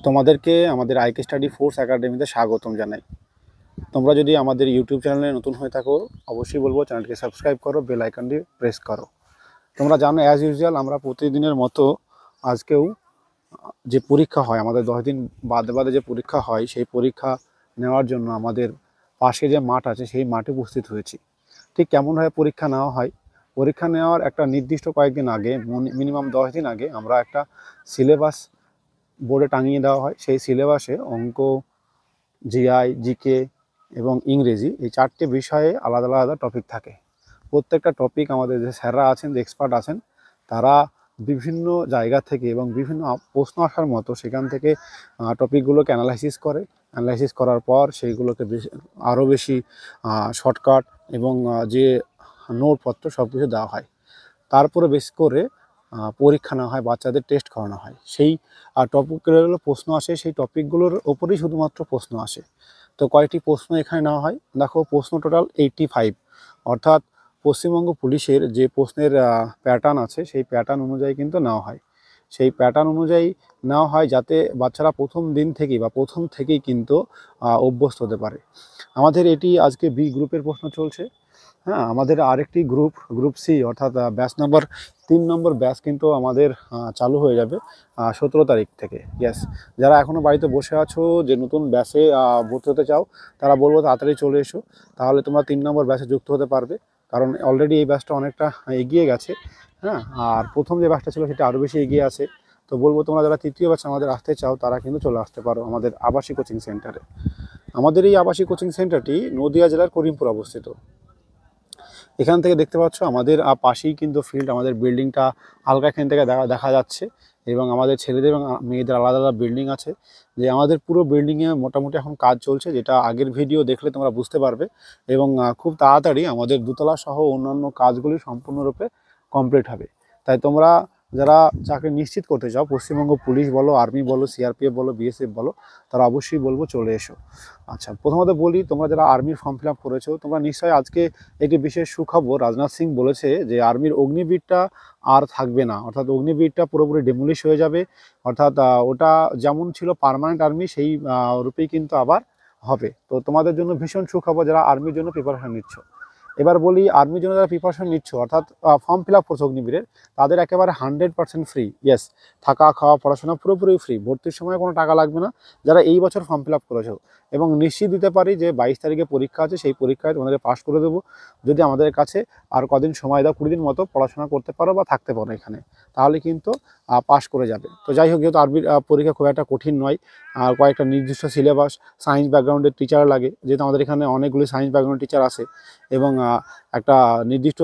তোমাদেরকে আমাদের IK study force একাডেমিতে স্বাগতম জানাই। তোমরা যদি আমাদের ইউটিউব চ্যানেলে নতুন হয়ে থাকো, অবশ্যই বলবো চ্যানেলকে সাবস্ক্রাইব করো, বেল আইকনটি প্রেস করো। তোমরা জানো অ্যাজ ইউজুয়াল আমরা প্রতিদিনের মতো আজকেও যে পরীক্ষা হয়, আমাদের 10 দিন বাদে বাদে যে পরীক্ষা হয়, সেই পরীক্ষা নেওয়ার জন্য আমাদের পাশে যে মাঠ আছে সেই মাঠে উপস্থিত হয়েছি। ঠিক কেমনভাবে পরীক্ষা নেওয়া হয়, পরীক্ষা নেওয়ার একটা নির্দিষ্ট কয়েকদিন আগে, মিনিমাম 10 দিন আগে আমরা একটা সিলেবাস বোর্ডে টাঙিয়ে দেওয়া হয়। সেই সিলেবাসে অঙ্ক, জিআই, জিকে এবং ইংরেজি এই 4টে বিষয়ে আলাদা আলাদা টপিক থাকে। প্রত্যেকটা টপিক আমাদের যে স্যাররা আছেন, যে এক্সপার্ট আছেন, তারা বিভিন্ন জায়গা থেকে এবং বিভিন্ন প্রশ্ন আসার মতো সেখান থেকে টপিকগুলোকে অ্যানালাইসিস করার পর সেইগুলোকে আরও বেশি শর্টকাট এবং যে নোটপত্র সব কিছু দেওয়া হয়। তারপরে বেশ করে পরীক্ষা নেওয়া হয়, বাচ্চাদের টেস্ট করানো হয়। সেই টপিকগুলো প্রশ্ন আসে, সেই টপিকগুলোর ওপরেই শুধুমাত্র প্রশ্ন আসে। তো কয়েকটি প্রশ্ন এখানে নেওয়া হয়। দেখো, প্রশ্ন টোটাল 85, অর্থাৎ পশ্চিমবঙ্গ পুলিশের যে প্রশ্নের প্যাটার্ন আছে সেই প্যাটার্ন অনুযায়ী কিন্তু নেওয়া হয়। সেই প্যাটার্ন অনুযায়ী নেওয়া হয় যাতে বাচ্চারা প্রথম দিন থেকেই বা প্রথম থেকেই কিন্তু অভ্যস্ত হতে পারে। আমাদের এটি আজকে বি গ্রুপের প্রশ্ন চলছে। হ্যাঁ, আমাদের আরেকটি গ্রুপ সি অর্থাৎ ব্যাচ নাম্বার 3 নম্বর ব্যাচ কিন্তু আমাদের চালু হয়ে যাবে 17 তারিখ থেকে। ইয়েস, যারা এখনও বাড়িতে বসে আছো, যে নতুন ব্যাচে ভর্তি হতে চাও, তারা বলবো তাড়াতাড়ি চলে এসো, তাহলে তোমরা 3 নম্বর ব্যাচে যুক্ত হতে পারবে। কারণ অলরেডি এই ব্যাচটা অনেকটা এগিয়ে গেছে। হ্যাঁ, আর প্রথম যে ব্যাচটা ছিল সেটা আরও বেশি এগিয়ে আছে। তো বলবো তোমরা যারা তৃতীয় ব্যাচ আমাদের আসতে চাও, তারা কিন্তু চলে আসতে পারো আমাদের আবাসিক কোচিং সেন্টারে। আমাদের এই আবাসিক কোচিং সেন্টারটি নদিয়া জেলার করিমপুর অবস্থিত। এখান থেকে দেখতে পাচ্ছ আমাদের পাশেই কিন্তু ফিল্ড, আমাদের বিল্ডিংটা হালকা এখান থেকে দেখা যাচ্ছে। এবং আমাদের ছেলেদের এবং মেয়েদের আলাদা আলাদা বিল্ডিং আছে। যে আমাদের পুরো বিল্ডিংয়ে মোটামুটি এখন কাজ চলছে, যেটা আগের ভিডিও দেখলে তোমরা বুঝতে পারবে। এবং খুব তাড়াতাড়ি আমাদের দোতলা সহ অন্যান্য কাজগুলি সম্পূর্ণরূপে কমপ্লিট হবে। তাই তোমরা যারা চাকরি নিশ্চিত করতে চাও, পশ্চিমবঙ্গ পুলিশ বলো, আর্মি বলো, সিআরপিএফ বলো, বিএসএফ বলো, তারা অবশ্যই বলবো চলে এসো। আচ্ছা, প্রথমত বলি, তোমরা যারা আর্মির ফর্ম ফিল আপ করেছো, তোমরা নিশ্চয়ই আজকে একটি বিশেষ সুখবর, রাজনাথ সিং বলেছে যে আর্মির অগ্নিবীরটা আর থাকবে না, অর্থাৎ অগ্নিবীরটা পুরোপুরি ডেমোলিশ হয়ে যাবে। অর্থাৎ ওটা যেমন ছিল পার্মানেন্ট আর্মি, সেই রূপেই কিন্তু আবার হবে। তো তোমাদের জন্য ভীষণ সুখবর যারা আর্মির জন্য প্রিপারেশন নিচ্ছ। এবার বলি, আর্মির জন্য যারা প্রিপারেশন নিচ্ছ, অর্থাৎ ফর্ম ফিল আপ করছো অগ্নিবীরের, তাদের একেবারে 100% ফ্রি। ইয়েস, থাকা খাওয়া পড়াশোনা পুরোপুরি ফ্রি, ভর্তির সময় কোনো টাকা লাগবে না যারা এই বছর ফর্ম ফিল আপ করেছো। এবং নিশ্চিত দিতে পারি যে 22 তারিখে পরীক্ষা আছে, সেই পরীক্ষায় তোমাদের পাস করে দেবো। যদি আমাদের কাছে আর কদিন সময় দাও, 20 দিন মতো পড়াশোনা করতে পারো বা থাকতে পারো এখানে, তাহলে কিন্তু পাস করে যাবে। তো যাই হোক, যেহেতু আরবির পরীক্ষা খুব একটা কঠিন নয়, আর কয়েকটা নির্দিষ্ট সিলেবাস, সায়েন্স ব্যাকগ্রাউন্ডের টিচার লাগে, যেহেতু আমাদের এখানে অনেকগুলি সায়েন্স ব্যাকগ্রাউন্ড টিচার আছে। এবং একটা নির্দিষ্ট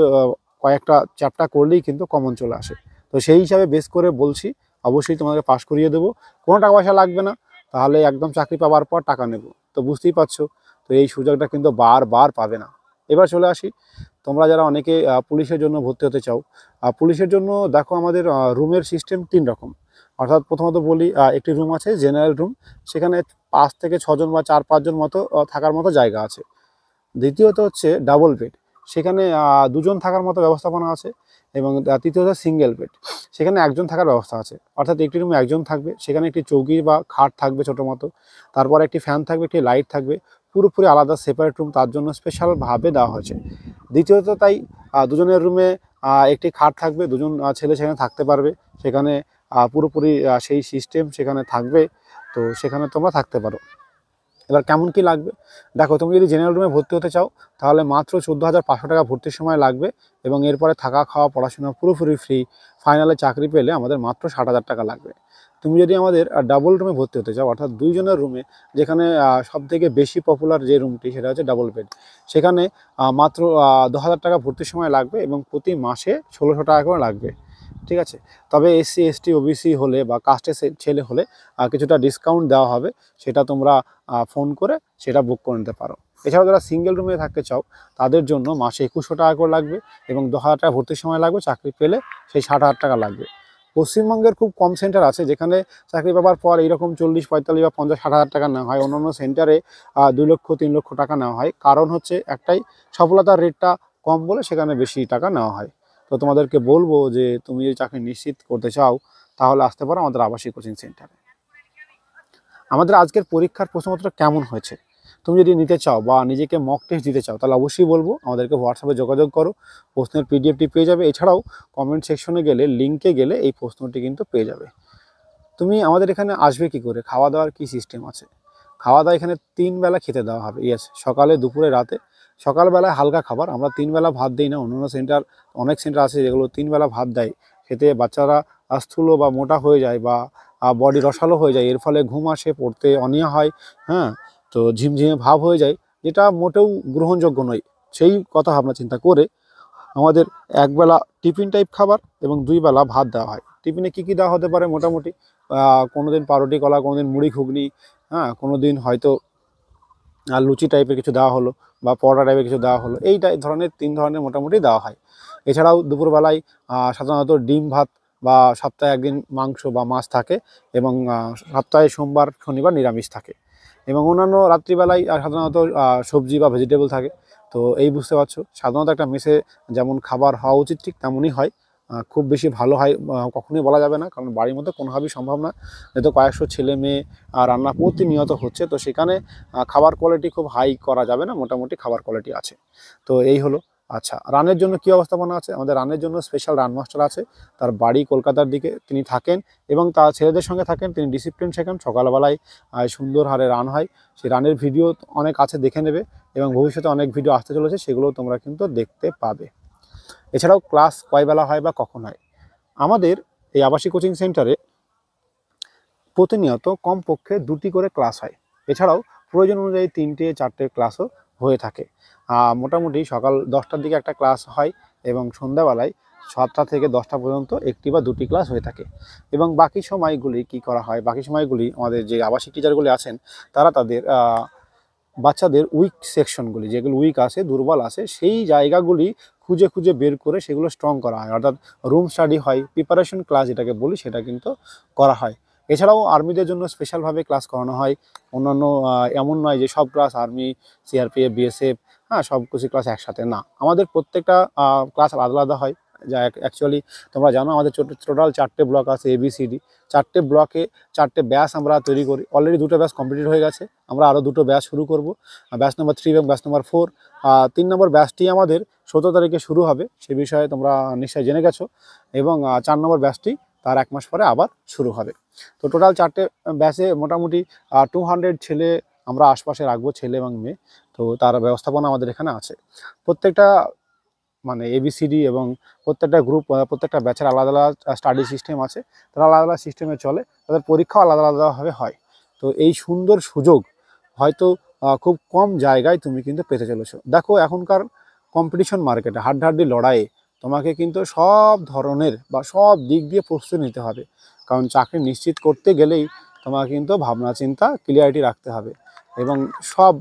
কয়েকটা চ্যাপ্টার করলেই কিন্তু কমন চলে আসে। তো সেই হিসাবে বেস করে বলছি, অবশ্যই তোমাদের পাস করিয়ে দেবো, কোনো টাকা পয়সা লাগবে না। তাহলে একদম চাকরি পাওয়ার পর টাকা নেব, তো বুঝতেই পারছো। তো এই সুযোগটা কিন্তু বারবার পাবে না। এবার চলে আসি, তোমরা যারা অনেকে পুলিশের জন্য ভর্তি হতে চাও, পুলিশের জন্য দেখো আমাদের রুমের সিস্টেম 3 রকম। অর্থাৎ প্রথমত বলি, একটি রুম আছে জেনারেল রুম, সেখানে 5 থেকে 6 জন বা 4-5 জন মতো থাকার মতো জায়গা আছে। দ্বিতীয়ত হচ্ছে ডাবল বেড, সেখানে 2 জন থাকার মতো ব্যবস্থাপনা আছে। এবং তৃতীয়ত সিঙ্গেল বেড, সেখানে 1 জন থাকার ব্যবস্থা আছে। অর্থাৎ একটি রুমে 1 জন থাকবে, সেখানে একটি চৌকি বা খাট থাকবে ছোটো মতো, তারপর একটি ফ্যান থাকবে, একটি লাইট থাকবে, পুরোপুরি আলাদা সেপারেট রুম তার জন্য স্পেশালভাবে দেওয়া হয়েছে। দ্বিতীয়ত তাই 2 জনের রুমে একটি খাট থাকবে, 2 জন ছেলে সেখানে থাকতে পারবে, সেখানে পুরোপুরি সেই সিস্টেম সেখানে থাকবে। তো সেখানে তোমরা থাকতে পারো। এবার কেমন কি লাগবে, দেখো, তুমি যদি জেনারেল রুমে ভর্তি হতে চাও, তাহলে মাত্র 14,500 টাকা ভর্তির সময় লাগবে। এবং এরপরে থাকা খাওয়া পড়াশোনা পুরোপুরি ফ্রি। ফাইনালে চাকরি পেলে আমাদের মাত্র 60,000 টাকা লাগবে। তুমি যদি আমাদের ডাবল রুমে ভর্তি হতে চাও, অর্থাৎ 2 জনের রুমে, যেখানে সবথেকে বেশি পপুলার যে রুমটি সেটা হচ্ছে ডাবল বেড, সেখানে মাত্র 10,000 টাকা ভর্তির সময় লাগবে এবং প্রতি মাসে 1,600 টাকা করে লাগবে। ঠিক আছে, তবে এসসি এসটি ওবিসি হলে বা কাস্টের ছেলে হলে কিছুটা ডিসকাউন্ট দেওয়া হবে, সেটা তোমরা ফোন করে সেটা বুক করে নিতে পারো। এছাড়াও যারা সিঙ্গেল রুমে থাকতে চাও, তাদের জন্য মাসে 2,100 টাকা করে লাগবে এবং 10,000 টাকা ভর্তির সময় লাগবে, চাকরি পেলে সেই 60,000 টাকা লাগবে। পশ্চিমবঙ্গের খুব কম সেন্টার আছে যেখানে চাকরি পাওয়ার পর এইরকম 40, 45 বা 50, 60,000 টাকা নেওয়া হয়। অন্যান্য সেন্টারে 2 লক্ষ 3 লক্ষ টাকা নেওয়া হয়। কারণ হচ্ছে একটাই, সফলতার রেটটা কম বলে সেখানে বেশি টাকা নেওয়া হয়। তো তোমাদেরকে বলবো যে তুমি যদি চাকরি নিশ্চিত করতে চাও, তাহলে আসতে পারো আমাদের আবাসিক কোচিং সেন্টারে। আমাদের আজকের পরীক্ষার প্রশ্নপত্র কেমন হয়েছে তুমি যদি নিতে চাও বা নিজেকে মক টেস্ট দিতে চাও তাহলে অবশ্যই বলবো আমাদেরকে হোয়াটসঅ্যাপে যোগাযোগ করো, প্রশ্নের পিডিএফটি পেয়ে যাবে। এছাড়াও কমেন্ট সেকশনে গেলে লিঙ্কে গেলে এই প্রশ্নটি কিন্তু পেয়ে যাবে। তুমি আমাদের এখানে আসবে কি করে, খাওয়া দাওয়ার কি সিস্টেম আছে? খাওয়া দাওয়া এখানে 3 বেলা খেতে দেওয়া হবে। ইয়েস, সকালে, দুপুরে, রাতে। সকালবেলায় হালকা খাবার, আমরা 3 বেলা ভাত দিই না। অন্যান্য সেন্টার, অনেক সেন্টার আছে যেগুলো 3 বেলা ভাত দেয়। খেতে বাচ্চারা স্থূল বা মোটা হয়ে যায় বা বডি রসালো হয়ে যায়, এর ফলে ঘুম আসে, পড়তে অনীহা হয়, হ্যাঁ, তো ঝিমঝিমে ভাব হয়ে যায়, যেটা মোটেও গ্রহণযোগ্য নয়। সেই কথা ভাবনা চিন্তা করে আমাদের একবেলা টিফিন টাইপ খাবার এবং 2 বেলা ভাত দেওয়া হয়। টিফিনে কী কী দেওয়া হতে পারে মোটামুটি, কোনো দিন পাউরুটি কলা, কোনো দিন মুড়ি ঘুগনি, হ্যাঁ, কোনো দিন হয়তো লুচি টাইপের কিছু দেওয়া হলো বা পরোটা টাইপের কিছু দেওয়া হলো, এই ধরনের 3 ধরনের মোটামুটি দেওয়া হয়। এছাড়াও দুপুরবেলায় সাধারণত ডিম ভাত বা সপ্তাহে একদিন মাংস বা মাছ থাকে এবং সপ্তাহে সোমবার শনিবার নিরামিষ থাকে এবং অন্যান্য রাত্রিবেলায় সাধারণত সবজি বা ভেজিটেবল থাকে। তো এই বুঝতে পারছো, সাধারণত একটা মেসে যেমন খাবার হওয়া উচিত ঠিক তেমনই হয়। খুব বেশি ভালো হয় কখনোই বলা যাবে না, কারণ বাড়ির মধ্যে কোনোভাবেই সম্ভব না। যেহেতু কয়েকশো ছেলে মেয়ে রান্না প্রতিনিয়ত হচ্ছে, তো সেখানে খাবার কোয়ালিটি খুব হাই করা যাবে না, মোটামুটি খাবার কোয়ালিটি আছে। তো এই হলো। আচ্ছা, রানের জন্য কী অবস্থাপনা আছে? আমাদের রানের জন্য স্পেশাল রান মাস্টার আছে, তার বাড়ি কলকাতার দিকে তিনি থাকেন এবং তার ছেলেদের সঙ্গে থাকেন, তিনি ডিসিপ্লিন শেখান। সকালবেলায় সুন্দর হারে রান হয়, সেই রানের ভিডিও অনেক আছে, দেখে নেবে এবং ভবিষ্যতে অনেক ভিডিও আসতে চলেছে, সেগুলো তোমরা কিন্তু দেখতে পাবে। এছাড়াও ক্লাস কয় বেলা হয় বা কখন হয়? আমাদের এই আবাসিক কোচিং সেন্টারে প্রতিনিয়ত কমপক্ষে 2টি করে ক্লাস হয়। এছাড়াও প্রয়োজন অনুযায়ী 3টে 4টে ক্লাসও হয়ে থাকে। মোটামুটি সকাল 10টার দিকে একটা ক্লাস হয় এবং সন্ধ্যাবেলায় 7টা থেকে 10টা পর্যন্ত 1টি বা 2টি ক্লাস হয়ে থাকে। এবং বাকি সময়গুলি কি করা হয়, বাকি সময়গুলি আমাদের যে আবাসিক টিচারগুলি আছেন তারা তাদের বাচ্চাদের উইক সেকশনগুলি, যেগুলো উইক আছে, দুর্বল আছে, সেই জায়গাগুলি খুঁজে খুঁজে বের করে সেগুলো স্ট্রং করা হয়। অর্থাৎ রুম স্টাডি হয়, প্রিপারেশন ক্লাস যেটাকে বলি, সেটা কিন্তু করা হয়। এছাড়াও আর্মিদের জন্য স্পেশালভাবে ক্লাস করানো হয়। অন্যান্য এমন নয় যে সব ক্লাস আর্মি, সিআরপিএফ, বিএসএফ, হ্যাঁ, সব কিছু ক্লাস একসাথে না। আমাদের প্রত্যেকটা ক্লাস আলাদা আলাদা হয়। যা অ্যাকচুয়ালি তোমরা জানো আমাদের টোটাল 4টে ব্লক আছে, ABCD। 4টে ব্লকে 4টে ব্যাচ আমরা তৈরি করি। অলরেডি 2টো ব্যাচ কমপ্লিট হয়ে গেছে, আমরা আরও 2টো ব্যাচ শুরু করব, ব্যাচ নম্বর 3 এবং ব্যাচ নম্বর 4। 3 নম্বর ব্যাচটি আমাদের 17 তারিখে শুরু হবে, সে বিষয়ে তোমরা নিশ্চয়ই জেনে গেছো। এবং 4 নম্বর ব্যাচটি তার 1 মাস পরে আবার শুরু হবে। তো টোটাল 4টে ব্যাচে মোটামুটি 200 ছেলে আমরা আশপাশে রাখবো, ছেলে এবং মেয়ে। তো তার ব্যবস্থাপনা আমাদের এখানে আছে। প্রত্যেকটা মানে ABCD এবং প্রত্যেকটা গ্রুপ, প্রত্যেকটা ব্যাচের আলাদা আলাদা স্টাডি সিস্টেম আছে, তারা আলাদা আলাদা সিস্টেমে চলে, তাদের পরীক্ষাও আলাদা আলাদাভাবে হয়। তো এই সুন্দর সুযোগ হয়তো খুব কম জায়গায় তুমি কিন্তু পেতে চলেছো। দেখো এখনকার কম্পিটিশন মার্কেটে, হাড্ডাহাড্ডি লড়াইয়ে তোমাকে কিন্তু সব ধরনের বা সব দিক দিয়ে প্রস্তুতি নিতে হবে, কারণ চাকরি নিশ্চিত করতে গেলেই তোমাকে কিন্তু ভাবনা চিন্তা ক্লিয়ারিটি রাখতে হবে। এবং সব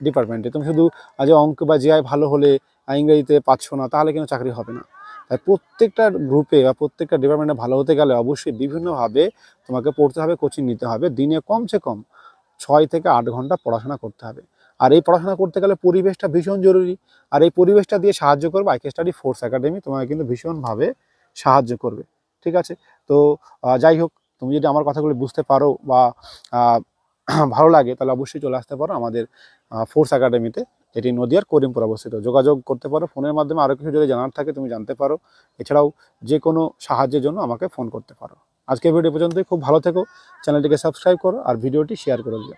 ডিপার্টমেন্টে তুমি শুধু আজ অঙ্ক বা জিআই ভালো হলে ইংরেজিতে পাচ্ছ না তাহলে কিন্তু চাকরি হবে না। তাই প্রত্যেকটা গ্রুপে বা প্রত্যেকটা ডিপার্টমেন্টে ভালো হতে গেলে অবশ্যই বিভিন্নভাবে তোমাকে পড়তে হবে, কোচিং নিতে হবে। দিনে কমসে কম 6 থেকে 8 ঘন্টা পড়াশোনা করতে হবে। আর এই পড়াশোনা করতে গেলে পরিবেশটা ভীষণ জরুরি। আর এই পরিবেশটা দিয়ে সাহায্য করবে আইকে স্টাডি ফোর্স একাডেমি, তোমাকে কিন্তু ভীষণভাবে সাহায্য করবে। ঠিক আছে? তো যাই হোক, তুমি যদি আমার কথাগুলো বুঝতে পারো বা ভালো লাগে তাহলে অবশ্যই চলে আসতে পারো আমাদের ফোর্স একাডেমিতে, এটি নদিয়ার করিমপুর অবস্থিত। যোগাযোগ করতে পারো ফোনের মাধ্যমে, আরও কিছু যদি জানার থাকে তুমি জানতে পারো। এছাড়াও যে কোনো সাহায্যের জন্য আমাকে ফোন করতে পারো। আজকের ভিডিও পর্যন্তই। খুব ভালো থেকো, চ্যানেলটিকে সাবস্ক্রাইব করো আর ভিডিওটি শেয়ার করে দিও।